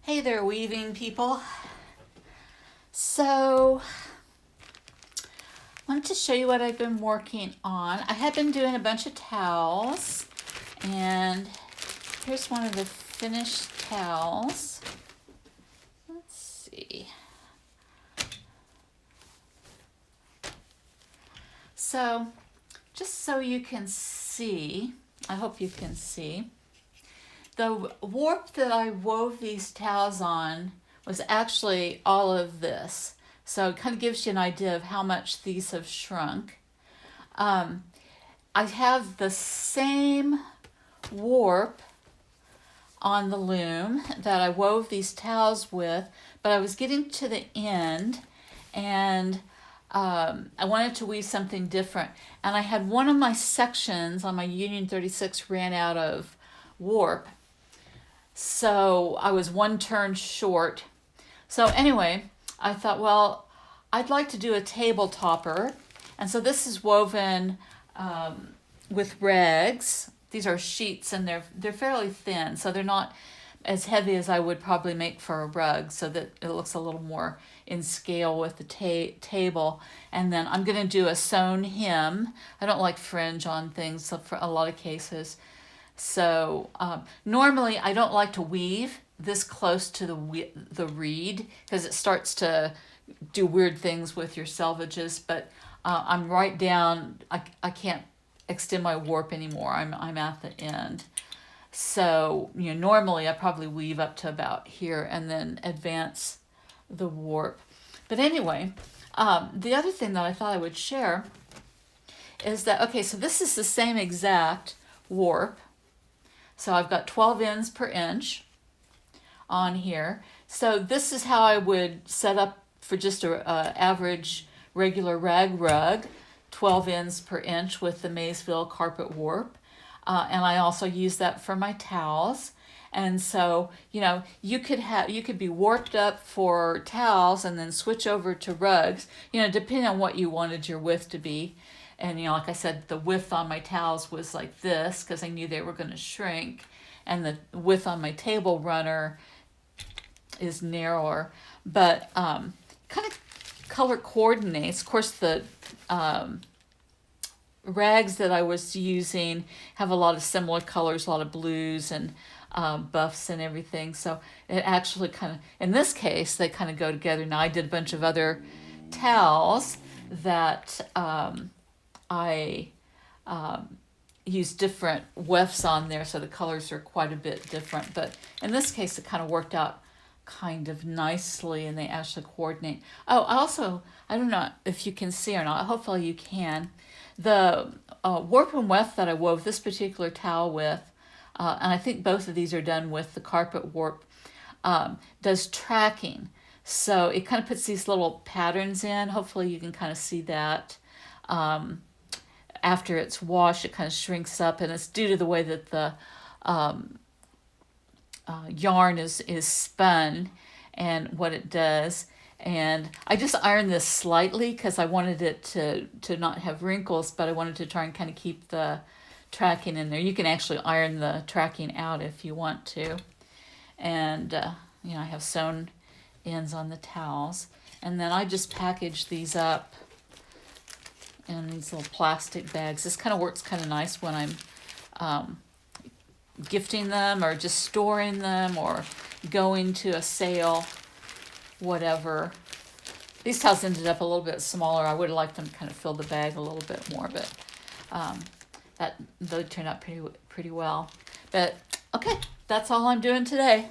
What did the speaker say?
Hey there, weaving people. So, I wanted to show you what I've been working on. I have been doing a bunch of towels, and here's one of the finished towels. Let's see. So, just so you can see, I hope you can see, the warp that I wove these towels on was actually all of this. So it kind of gives you an idea of how much these have shrunk. I have the same warp on the loom that I wove these towels with, but I was getting to the end and I wanted to weave something different. And I had one of my sections on my Union 36 ran out of warp. So I was one turn short. So anyway, I thought, well, I'd like to do a table topper. And so this is woven with rags. These are sheets and they're fairly thin, so they're not as heavy as I would probably make for a rug, so that it looks a little more in scale with the table. And then I'm going to do a sewn hem. I don't like fringe on things, so for a lot of cases. So normally I don't like to weave this close to the reed because it starts to do weird things with your selvages, but I'm right down. I can't extend my warp anymore. I'm at the end. So, normally I probably weave up to about here and then advance the warp. But anyway, the other thing that I thought I would share is that, okay, so this is the same exact warp. So I've got 12 ends per inch on here. So this is how I would set up for just a average regular rag rug, 12 ends per inch with the Maysville carpet warp. And I also use that for my towels. And so, you could be warped up for towels and then switch over to rugs, depending on what you wanted your width to be. And, like I said, the width on my towels was like this because I knew they were going to shrink. And the width on my table runner is narrower. But kind of color coordinates. Of course, the rags that I was using have a lot of similar colors, a lot of blues and buffs and everything. So it actually kind of, in this case, they kind of go together. Now I did a bunch of other towels that I used different wefts on there, so the colors are quite a bit different. But in this case, it kind of worked out kind of nicely, and they actually coordinate. Oh, also, I don't know if you can see or not. Hopefully you can. The warp and weft that I wove this particular towel with, and I think both of these are done with the carpet warp, does tracking. So it kind of puts these little patterns in. Hopefully you can kind of see that. After it's washed, it kind of shrinks up, and it's due to the way that the yarn is spun and what it does. And I just ironed this slightly because I wanted it to not have wrinkles, but I wanted to try and kind of keep the tracking in there. You can actually iron the tracking out if you want to. And, I have sewn ends on the towels. And then I just package these up in these little plastic bags. This kind of works kind of nice when I'm gifting them or just storing them or going to a sale, whatever. These towels ended up a little bit smaller. I would have liked them to kind of fill the bag a little bit more, but they turned out pretty well. But okay, that's all I'm doing today.